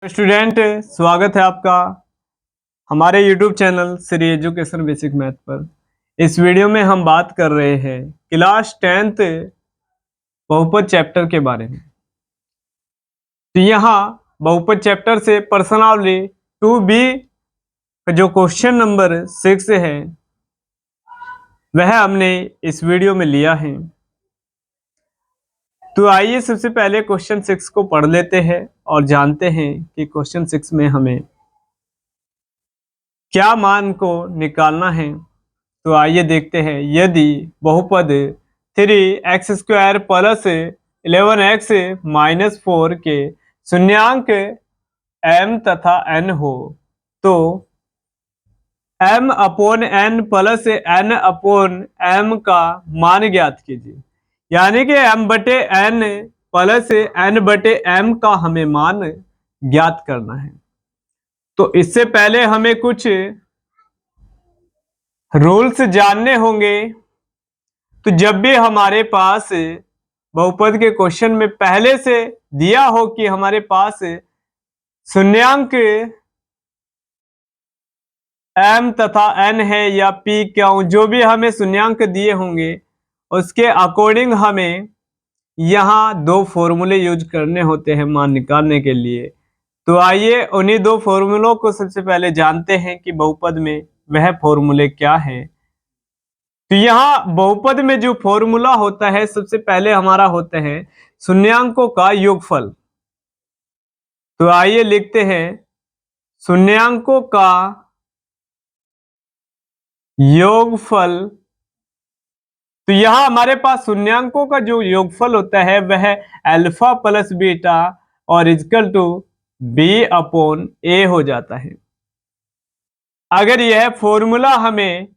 Student, स्वागत है आपका हमारे YouTube channel Shri education basic math पर। इस वीडियो में हम बात कर रहे हैं क्लास 10th बहुपद चैप्टर के बारे में। तो यहाँ बहुपद चैप्टर से पर्सनली 2B का जो क्वेश्चन नंबर 6 है वह हमने इस वीडियो में लिया है। तो आइए सबसे पहले क्वेश्चन 6 को पढ़ लेते हैं और जानते हैं कि क्वेश्चन 6 में हमें क्या मान को निकालना है। तो आइए देखते हैं। यदि बहुपद 3x² प्लस 11x माइनस 4 के शून्यांक m तथा n हो तो m upon n plus n upon m का मान ज्ञात कीजिए। यानी कि m बटे n प्लस n बटे m का हमें मान ज्ञात करना है। तो इससे पहले हमें कुछ रूल्स जानने होंगे। तो जब भी हमारे पास बहुपद के क्वेश्चन में पहले से दिया हो कि हमारे पास शून्यांक m तथा n है या p क्यों, जो भी हमें शून्यांक दिए होंगे उसके अकॉर्डिंग हमें यहाँ दो फॉर्मूले यूज करने होते हैं मान निकालने के लिए। तो आइए उन्हीं दो फॉर्मूलों को सबसे पहले जानते हैं कि बहुपद में वह फॉर्मूले क्या है। तो यहाँ बहुपद में जो फॉर्मूला होता है सबसे पहले हमारा होता है शून्यांकों का योगफल। तो आइए लिखते हैं शून्यांकों का योगफल। तो यहाँ हमारे पास शून्यांकों का जो योगफल होता है वह अल्फा प्लस बीटा और इक्वल टू बी अपॉन ए हो जाता है। अगर यह फॉर्मूला हमें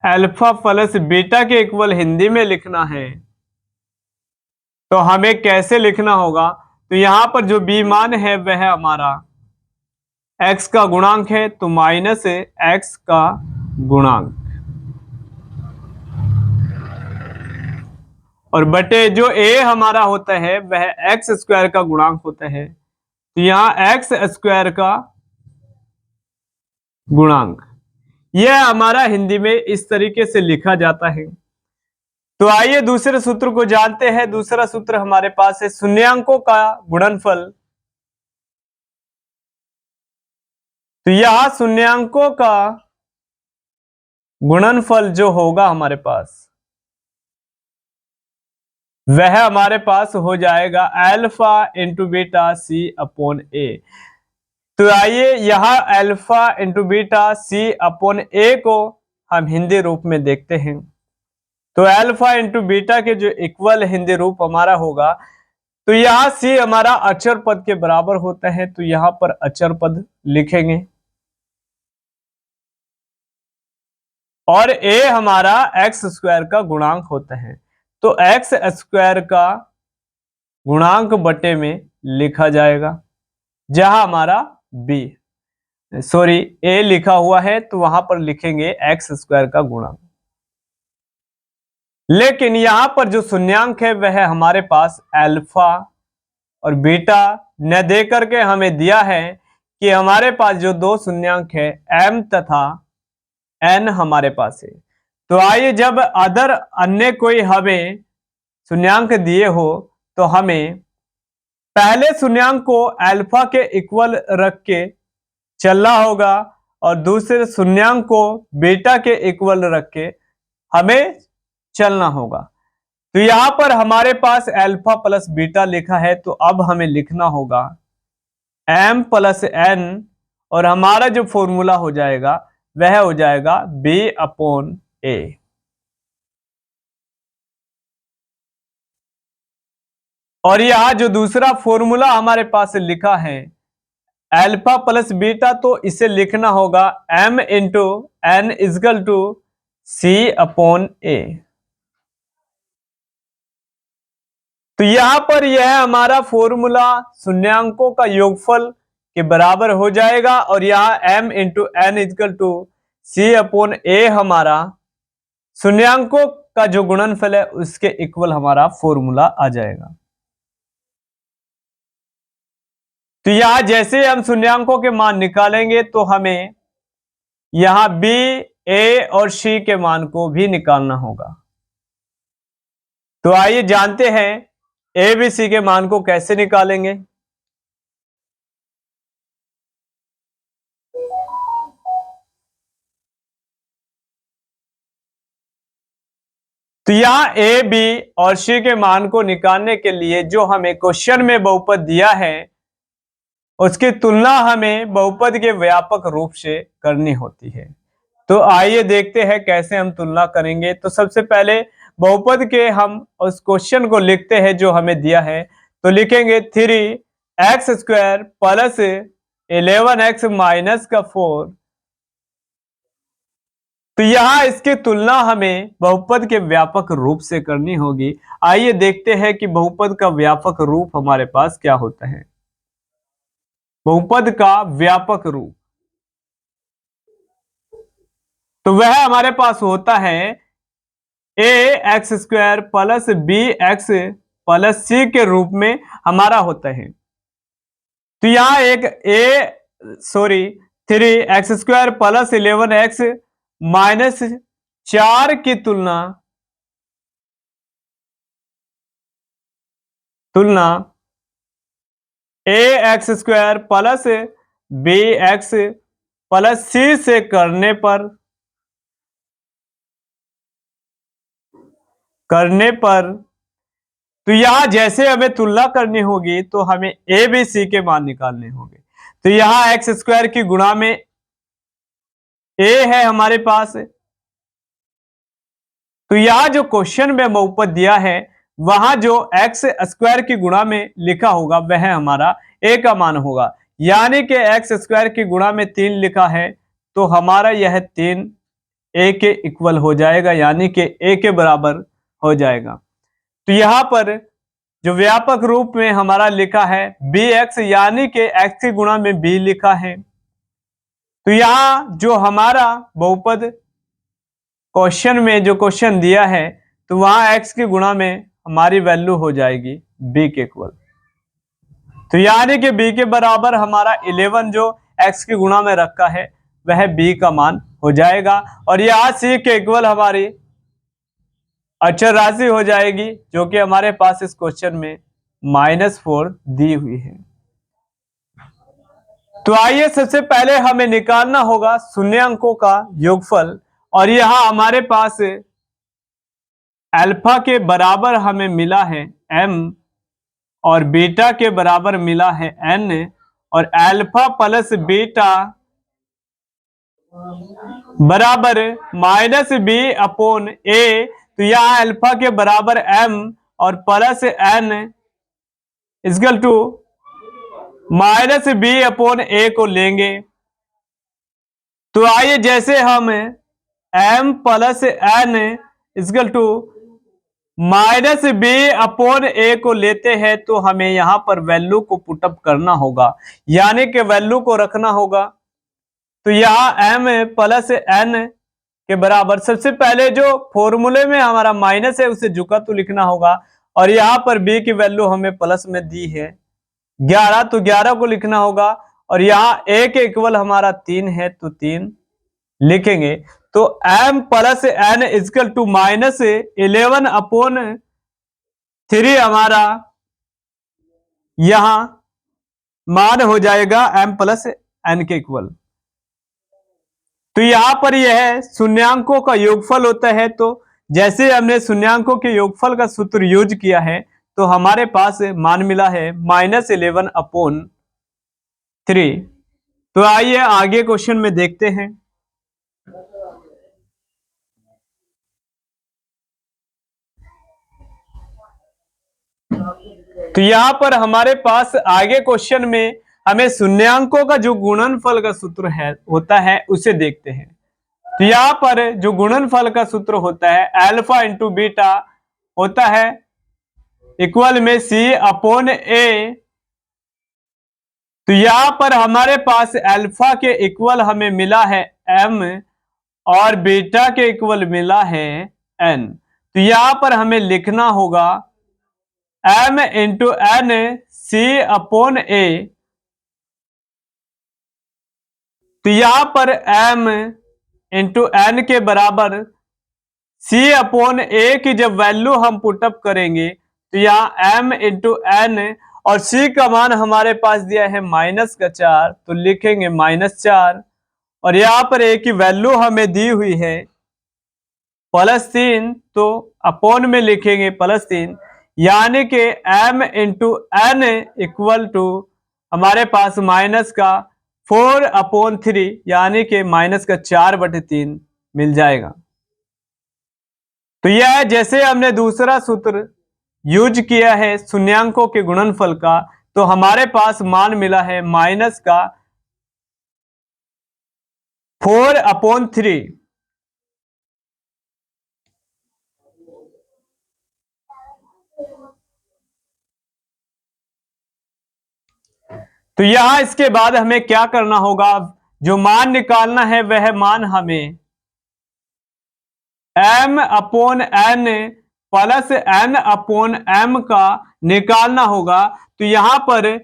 अल्फा प्लस बीटा के इक्वल हिंदी में लिखना है तो हमें कैसे लिखना होगा। तो यहाँ पर जो बी मान है वह हमारा x का गुणांक है, तो माइनस x का गुणांक और बटे जो a हमारा होता है वह x² का गुणांक होता है। तो यहाँ x² का गुणांक यह हमारा हिंदी में इस तरीके से लिखा जाता है। तो आइए दूसरे सूत्र को जानते हैं। दूसरा सूत्र हमारे पास है शून्यांकों का गुणनफल। तो यह शून्यांकों का गुणनफल जो होगा हमारे पास वह हमारे पास हो जाएगा alpha into beta C upon A. तो आइए यहाँ अल्फा इंटू बीटा सी अपॉन ए को हम हिंदी रूप में देखते हैं। तो अल्फा इंटू बीटा के जो इक्वल हिंदी रूप हमारा होगा, तो यहाँ सी हमारा अचर पद के बराबर होता है, तो यहाँ पर अचर पद लिखेंगे और ए हमारा x² का गुणांक होता है। तो x² का गुणांक बटे में लिखा जाएगा, जहां हमारा ए लिखा हुआ है तो वहां पर लिखेंगे x² का गुणांक। लेकिन यहां पर जो शून्यांक है वह हमारे पास अल्फा और बीटा न दे करके हमें दिया है कि हमारे पास जो दो शून्यांक है m तथा n हमारे पास है। तो आइए जब अन्य कोई हमें शून्यांक दिए हो तो हमें पहले शून्यांक को अल्फा के इक्वल रख के चलना होगा और दूसरे शून्यांक को बीटा के इक्वल रख के हमें चलना होगा। तो यहां पर हमारे पास अल्फा प्लस बीटा लिखा है, तो अब हमें लिखना होगा m प्लस n और हमारा जो फॉर्मूला हो जाएगा वह हो जाएगा b अपॉन a। और यह जो दूसरा फॉर्मूला हमारे पास लिखा है अल्फा प्लस बीटा, तो इसे लिखना होगा m into N equal to C upon A. तो यहां पर यह हमारा फॉर्मूला शून्यांकों का योगफल के बराबर हो जाएगा और यहां m into N equal to C upon A हमारा शून्यांकों का जो गुणनफल है उसके इक्वल हमारा फॉर्मूला आ जाएगा। तो यहां जैसे हम शून्यांकों के मान निकालेंगे तो हमें यहां बी, ए और सी के मान को भी निकालना होगा। तो आइए जानते हैं ए बी सी के मान को कैसे निकालेंगे। तो यहां ए बी और सी के मान को निकालने के लिए जो हमें क्वेश्चन में बहुपद दिया है उसकी तुलना हमें बहुपद के व्यापक रूप से करनी होती है। तो आइए देखते हैं कैसे हम तुलना करेंगे। तो सबसे पहले बहुपद के हम उस क्वेश्चन को लिखते हैं जो हमें दिया है। तो लिखेंगे 3x² प्लस 11x माइनस का 4। तो यहां इसकी तुलना हमें बहुपद के व्यापक रूप से करनी होगी। आइए देखते हैं कि बहुपद का व्यापक रूप हमारे पास क्या होता है। बहुपद का व्यापक रूप तो वह हमारे पास होता है ax² plus bx plus c के रूप में हमारा होता है। तो यहां एक 3x² प्लस 11x माइनस 4 की तुलना ax² plus bx plus c से करने पर तो यहां जैसे हमें तुलना करनी होगी तो हमें ए बी सी के मान निकालने होंगे। तो यहां x² की गुणा में ए है हमारे पास। तो यहां जो क्वेश्चन में बहुपद दिया है वहां जो x² की गुणा में लिखा होगा वह हमारा ए का मान होगा। यानी कि x² की गुणा में 3 लिखा है तो हमारा यह 3 ए के इक्वल हो जाएगा, यानी कि ए के बराबर हो जाएगा। तो यहां पर जो व्यापक रूप में हमारा लिखा है bx, यानी कि x की गुणा में b लिखा है। तो यहां जो हमारा बहुपद क्वेश्चन में जो क्वेश्चन दिया है तो वहां x की गुणा में हमारी वैल्यू हो जाएगी b के इक्वल। तो यानी कि b के बराबर हमारा 11 जो x की गुणा में रखा है वह b का मान हो जाएगा। और यहां c के इक्वल हमारी अचर राशि हो जाएगी जो कि हमारे पास इस क्वेश्चन में -4 दी हुई है। तो आइए सबसे पहले हमें निकालना होगा शून्यांकों का योगफल। और यहां हमारे पास अल्फा के बराबर हमें मिला है m और बीटा के बराबर मिला है n और अल्फा प्लस बीटा बराबर -b अपॉन a। तो यहां अल्फा के बराबर m और plus n equal to -b upon a को लेंगे। तो आइए जैसे हम m plus n equal to -b upon a को लेते हैं तो हमें यहां पर वैल्यू को पुटअप करना होगा, यानी कि वैल्यू को रखना होगा। तो यहां m प्लस n के बराबर सबसे पहले जो फॉर्मूले में हमारा माइनस है उसे झुका तो लिखना होगा। और यहां पर b की वैल्यू हमें प्लस में दी है 11, तो 11 को लिखना होगा। और यहां a के इक्वल हमारा 3 है तो 3 लिखेंगे। तो m plus n equal to -11 upon 3 हमारा यहां मान हो जाएगा m प्लस n के इक्वल। तो यहां पर यह शून्यांकों का योगफल होता है। तो जैसे हमने शून्यांकों के योगफल का सूत्र यूज किया है तो हमारे पास मान मिला है -11 अपॉन 3। तो आइए आगे क्वेश्चन में देखते हैं। तो यहां पर हमारे पास आगे क्वेश्चन में हमें शून्यांकों का जो गुणनफल का सूत्र है होता है उसे देखते हैं। तो यहां पर जो गुणनफल का सूत्र होता है अल्फा इंटू बीटा होता है इक्वल में c अपॉन a। तो यहां पर हमारे पास अल्फा के इक्वल हमें मिला है m और बीटा के इक्वल मिला है n। तो यहां पर हमें लिखना होगा m into n c upon a। तो यहां पर m इंटू एन के बराबर c अपॉन ए की जब वैल्यू हम पुटअप करेंगे तो यहाँ m इंटू एन और c का मान हमारे पास दिया है -4, तो लिखेंगे -4 और यहाँ पर a की वैल्यू हमें दी हुई है +3, तो अपॉन में लिखेंगे +3, यानी कि m into N equal to हमारे पास -4/3 यानी कि -4/3 मिल जाएगा। तो यह है जैसे हमने दूसरा सूत्र यूज किया है शून्यांकों के गुणनफल का, तो हमारे पास मान मिला है -4/3। तो यहां इसके बाद हमें क्या करना होगा, जो मान निकालना है वह मान हमें m/n प्लस n/m का निकालना होगा। तो यहां पर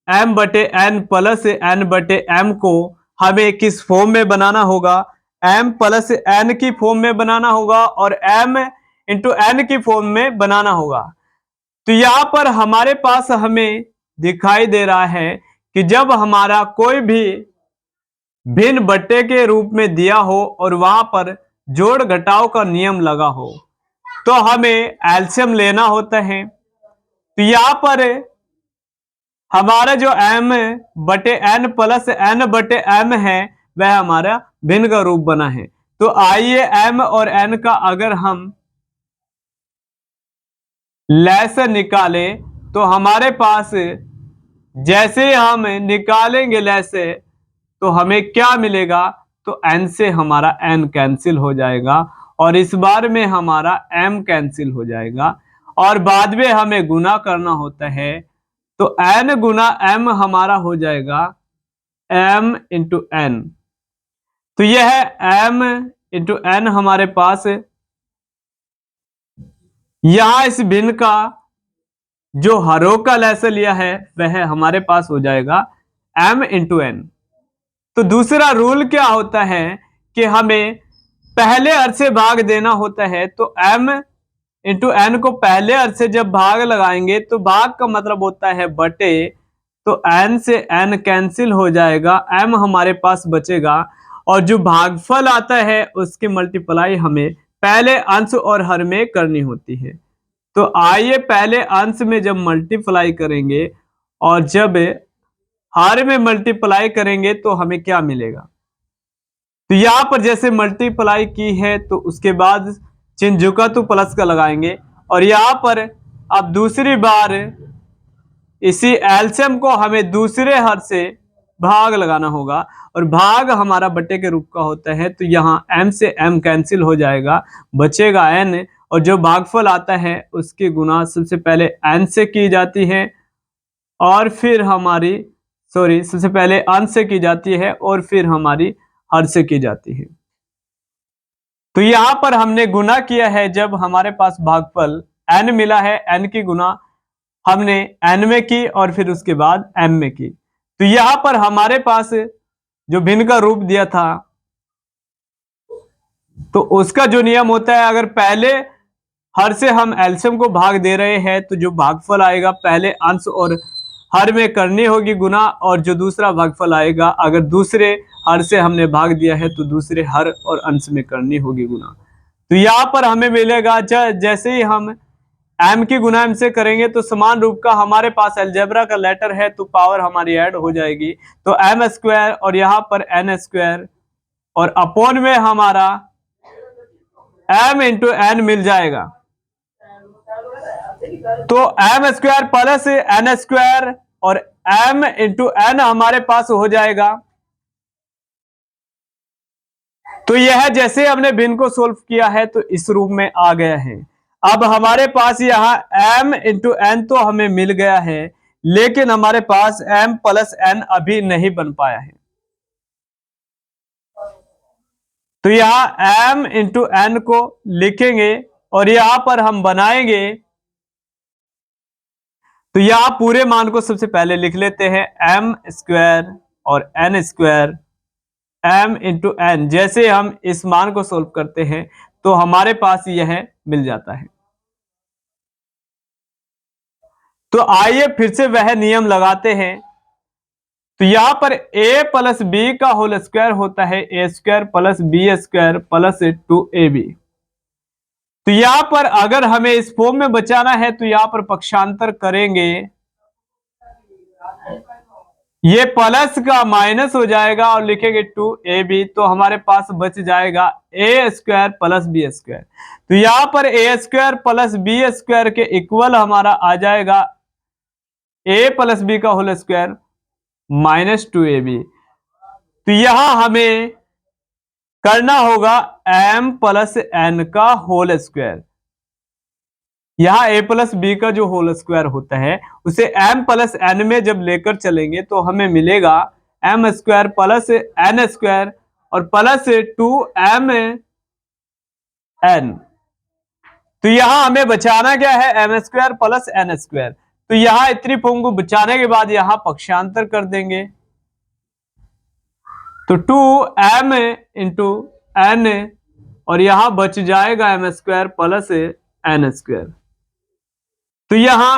m/n प्लस n/m को हमें किस फॉर्म में बनाना होगा, m प्लस n की फॉर्म में बनाना होगा और m इंटू n की फॉर्म में बनाना होगा। तो यहां पर हमारे पास हमें दिखाई दे रहा है कि जब हमारा कोई भी भिन्न बट्टे के रूप में दिया हो और वहां पर जोड़ घटाव का नियम लगा हो तो हमें एलसीएम लेना होता है। तो यहां पर हमारा जो m/n प्लस n/m है वह हमारा भिन्न का रूप बना है। तो आइए m और n का अगर हम लैसे निकाले तो हमारे पास जैसे हम निकालेंगे लैसे तो हमें क्या मिलेगा, तो n से हमारा n कैंसिल हो जाएगा और इस बार में हमारा m कैंसिल हो जाएगा और बाद में हमें गुना करना होता है। तो n गुना m हमारा हो जाएगा m इंटू n। तो यह है m इंटू n हमारे पास, यहां इस भिन्न का जो हरों का लैसे लिया है वह हमारे पास हो जाएगा m इंटू n। तो दूसरा रूल क्या होता है कि हमें पहले हर से भाग देना होता है। तो m इंटू n को पहले हर से जब भाग लगाएंगे तो भाग का मतलब होता है बटे, तो n से n कैंसिल हो जाएगा, m हमारे पास बचेगा और जो भागफल आता है उसकी मल्टीप्लाई हमें पहले अंश और हर में करनी होती है। तो आइए पहले अंश में जब मल्टीप्लाई करेंगे और जब हर में मल्टीप्लाई करेंगे तो हमें क्या मिलेगा। तो यहां पर जैसे मल्टीप्लाई की है तो उसके बाद चिन्ह झुका तो प्लस का लगाएंगे और यहां पर अब दूसरी बार इसी एलसीएम को हमें दूसरे हर से भाग लगाना होगा और भाग हमारा बट्टे के रूप का होता है। तो यहाँ m से m कैंसिल हो जाएगा, बचेगा n और जो भागफल आता है उसकी गुना सबसे पहले n से की जाती है और फिर हमारी सबसे पहले अंश से की जाती है और फिर हमारी हर से की जाती है। तो यहां पर हमने गुना किया है, जब हमारे पास भागफल n मिला है n की गुना हमने n में की और फिर उसके बाद m में की। तो यहां पर हमारे पास जो भिन्न का रूप दिया था तो उसका जो नियम होता है, अगर पहले हर से हम एलसीएम को भाग दे रहे हैं तो जो भागफल आएगा पहले अंश और हर में करनी होगी गुना और जो दूसरा भागफल आएगा अगर दूसरे हर से हमने भाग दिया है तो दूसरे हर और अंश में करनी होगी गुना। तो यहाँ पर हमें मिलेगा जैसे ही हम m की गुना m से करेंगे तो समान रूप का हमारे पास अलजेब्रा का लेटर है तो पावर हमारी ऐड हो जाएगी। तो m स्क्वायर और यहाँ पर n स्क्वायर और अपॉन में हमारा m इंटू n मिल जाएगा। तो m square plus n square और m इंटू n हमारे पास हो जाएगा। तो यह जैसे हमने भिन्न को सोल्व किया है तो इस रूप में आ गया है। अब हमारे पास यहाँ m इंटू n तो हमें मिल गया है लेकिन हमारे पास m प्लस n अभी नहीं बन पाया है। तो यहाँ m इंटू n को लिखेंगे और यहां पर हम बनाएंगे। तो यहां पूरे मान को सबसे पहले लिख लेते हैं m स्क्वायर और n square m into N. जैसे हम इस मान को सोल्व करते हैं तो हमारे पास यह मिल जाता है। तो आइए फिर से वह नियम लगाते हैं। तो यहां पर a प्लस बी का होल स्क्वायर होता है A square plus B square plus 2ab। तो यहां पर अगर हमें इस फॉर्म में बचाना है तो यहां पर पक्षांतर करेंगे, ये प्लस का माइनस हो जाएगा और लिखेंगे 2ab, तो हमारे पास बच जाएगा ए स्क्वायर प्लस बी स्क्वायर। तो यहां पर ए स्क्वायर प्लस बी स्क्वायर के इक्वल हमारा आ जाएगा ए प्लस बी का होल स्क्वायर माइनस 2ab। तो यहां हमें करना होगा m प्लस एन का होल स्क्वायर। यहां a प्लस बी का जो होल स्क्वायर होता है उसे m प्लस एन में जब लेकर चलेंगे तो हमें मिलेगा m square plus N square और प्लस 2m n। तो यहां हमें बचाना क्या है, m square plus N square. तो यहां इतनी फॉर्म को बचाने के बाद यहां पक्षांतर कर देंगे, तो 2m इंटू एन और यहां बच जाएगा m square plus N square. तो यहां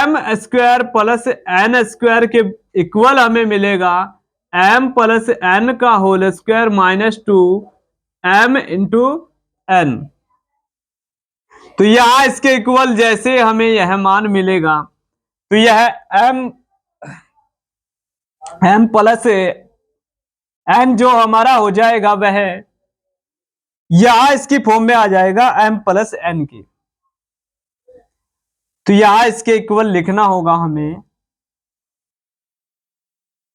m square plus N square के इक्वल हमें मिलेगा m प्लस एन का whole square minus 2m into N. तो यहां इसके इक्वल जैसे हमें यह मान मिलेगा तो यह m प्लस एन जो हमारा हो जाएगा वह यहां इसकी फॉर्म में आ जाएगा m प्लस एन की। तो यहां इसके इक्वल लिखना होगा हमें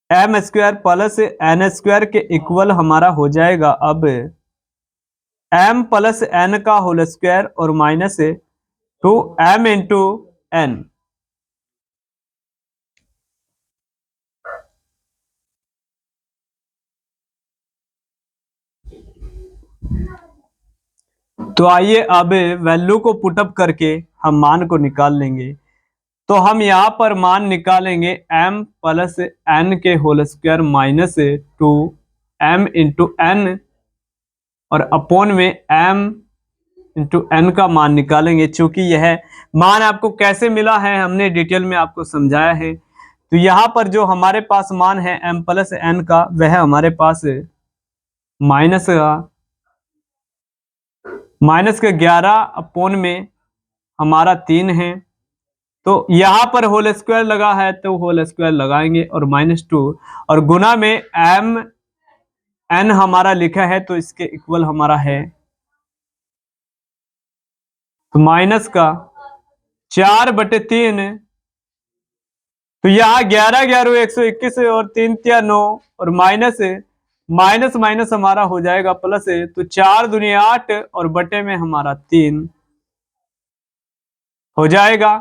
m square plus N square के इक्वल हमारा हो जाएगा अब m प्लस एन का होल स्क्वायर और माइनस 2m इंटू एन। तो आइए अब वैल्यू को पुटअप करके हम मान को निकाल लेंगे। तो हम यहां पर मान निकालेंगे m प्लस एन के whole square minus 2m into N और अपॉन में m इंटू एन का मान निकालेंगे। चूंकि यह मान आपको कैसे मिला है हमने डिटेल में आपको समझाया है। तो यहां पर जो हमारे पास मान है m प्लस एन का वह हमारे पास माइनस का 11 अपॉन में हमारा 3 है। तो यहां पर होल स्क्वायर लगा है तो होल स्क्वायर लगाएंगे और माइनस 2 और गुना में m n हमारा लिखा है तो इसके इक्वल हमारा है तो माइनस का 4/3। तो यहाँ 11 11 121 और 3 3 9 और माइनस माइनस हमारा हो जाएगा प्लस, तो 4 दूनी 8 और बटे में हमारा 3 हो जाएगा।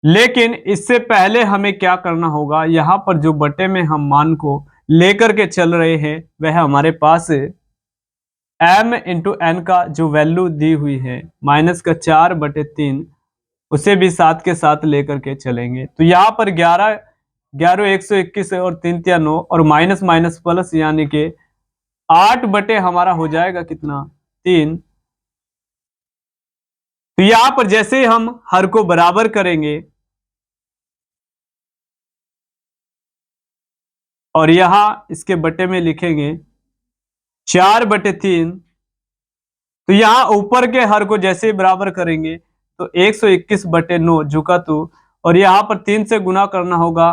लेकिन इससे पहले हमें क्या करना होगा, यहां पर जो बटे में हम मान को लेकर के चल रहे हैं वह हमारे पास m इंटू एन का जो वैल्यू दी हुई है माइनस का 4/3 उसे भी साथ के साथ लेकर के चलेंगे। तो यहाँ पर 11 11 121 और 3 3 9 और माइनस माइनस प्लस यानी कि 8 बटे हमारा हो जाएगा कितना 3। तो यहां पर जैसे हम हर को बराबर करेंगे और यहां इसके बटे में लिखेंगे 4/3। तो यहां ऊपर के हर को जैसे बराबर करेंगे तो 121/9 झुका तो, और यहां पर 3 से गुना करना होगा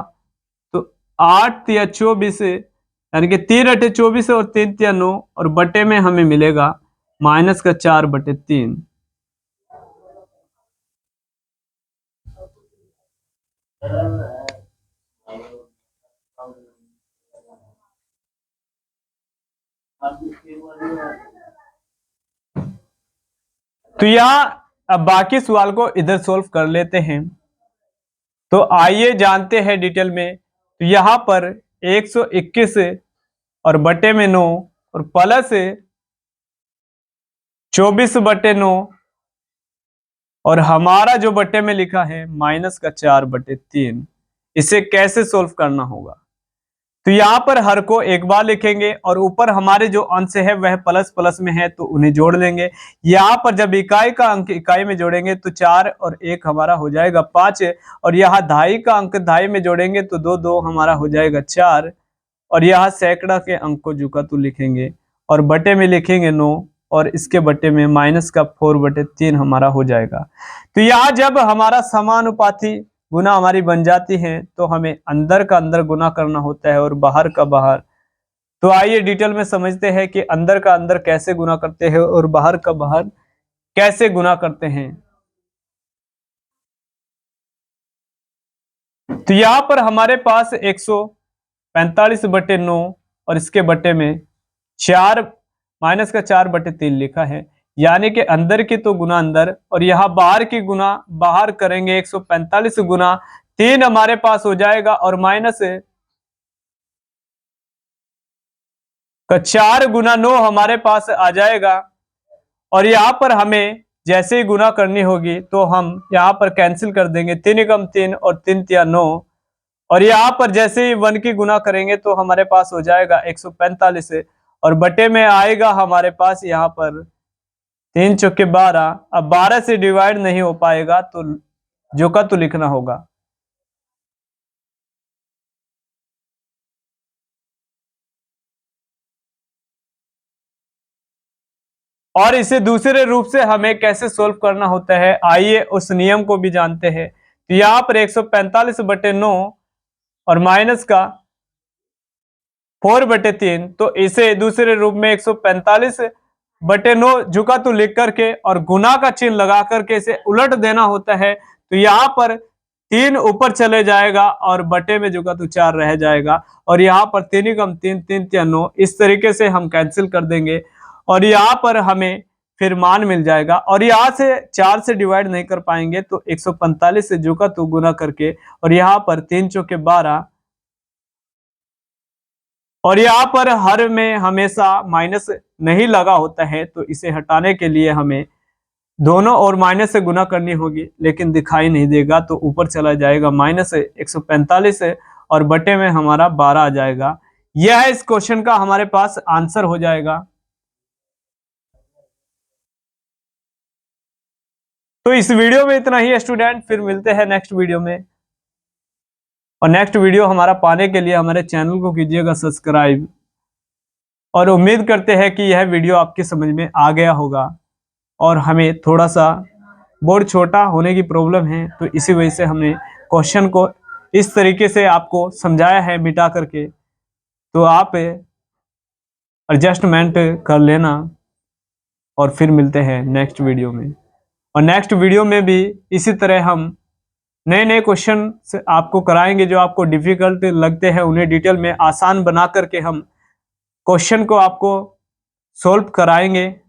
तो 8 या 24 यानी कि 3 8 24 और 3 या 9 और बटे में हमें मिलेगा माइनस का 4/3। तो यहां अब बाकी सवाल को इधर सॉल्व कर लेते हैं। तो आइए जानते हैं डिटेल में। तो यहां पर 121 और बटे में 9 और प्लस 24/9 और हमारा जो बटे में लिखा है माइनस का 4/3, इसे कैसे सॉल्व करना होगा। तो यहाँ पर हर को एक बार लिखेंगे और ऊपर हमारे जो अंश है वह प्लस प्लस में है तो उन्हें जोड़ लेंगे। यहाँ पर जब इकाई का अंक इकाई में जोड़ेंगे तो 4 और 1 हमारा हो जाएगा 5, और यहाँ दहाई का अंक दहाई में जोड़ेंगे तो 2 2 हमारा हो जाएगा 4, और यहाँ सैकड़ा के अंक को जुका तो लिखेंगे और बटे में लिखेंगे 9, और इसके बटे में माइनस का 4/3 हमारा हो जाएगा। तो यहाँ जब हमारा समानुपाती गुना हमारी बन जाती है तो हमें अंदर का अंदर गुना करना होता है और बाहर का बाहर। तो आइए डिटेल में समझते हैं कि अंदर का अंदर कैसे गुना करते हैं और बाहर का बाहर कैसे गुना करते हैं। तो यहाँ पर हमारे पास 145/9 और इसके बटे में 4 माइनस का 4/3 लिखा है, यानी कि अंदर की तो गुना अंदर और यहाँ बाहर की गुना बाहर करेंगे। 145 गुना 3 हमारे पास हो जाएगा और माइनस का 4 गुना 9 हमारे पास आ जाएगा। और यहाँ पर हमें जैसे ही गुना करनी होगी तो हम यहाँ पर कैंसिल कर देंगे, 3 एकम 3 और 3 तिया 9, और यहाँ पर जैसे ही 1 की गुना करेंगे तो हमारे पास हो जाएगा 145 और बटे में आएगा हमारे पास यहाँ पर 3 चौके 12। अब 12 से डिवाइड नहीं हो पाएगा तो जोका तो लिखना होगा। और इसे दूसरे रूप से हमें कैसे सोल्व करना होता है, आइए उस नियम को भी जानते हैं। तो यहाँ पर 145/9 और माइनस का 4/3, तो इसे दूसरे रूप में 145/9 झुका तो लिख करके और गुना का चिन्ह लगा करके इसे उलट देना होता है। तो यहाँ पर 3 ऊपर चले जाएगा और बटे में झुका तो 4 रह जाएगा, और यहाँ पर 3 एकम 3 3 तिया 9, इस तरीके से हम कैंसिल कर देंगे और यहाँ पर हमें फिर मान मिल जाएगा। और यहाँ से 4 से डिवाइड नहीं कर पाएंगे तो 145 से झुका तो गुना करके, और यहाँ पर 3 चौके 12, और यहाँ पर हर में हमेशा माइनस नहीं लगा होता है तो इसे हटाने के लिए हमें दोनों और माइनस से गुना करनी होगी, लेकिन दिखाई नहीं देगा तो ऊपर चला जाएगा माइनस 145 और बटे में हमारा 12 आ जाएगा। यह इस क्वेश्चन का हमारे पास आंसर हो जाएगा। तो इस वीडियो में इतना ही स्टूडेंट, फिर मिलते हैं नेक्स्ट वीडियो में। और नेक्स्ट वीडियो हमारा पाने के लिए हमारे चैनल को कीजिएगा सब्सक्राइब, और उम्मीद करते हैं कि यह वीडियो आपके समझ में आ गया होगा। और हमें थोड़ा सा बोर्ड छोटा होने की प्रॉब्लम है तो इसी वजह से हमने क्वेश्चन को इस तरीके से आपको समझाया है मिटा करके, तो आप एडजस्टमेंट कर लेना। और फिर मिलते हैं नेक्स्ट वीडियो में। और नेक्स्ट वीडियो में भी इसी तरह हम नए नए क्वेश्चन आपको कराएंगे, जो आपको डिफिकल्ट लगते हैं उन्हें डिटेल में आसान बना करके हम क्वेश्चन को आपको सॉल्व कराएंगे।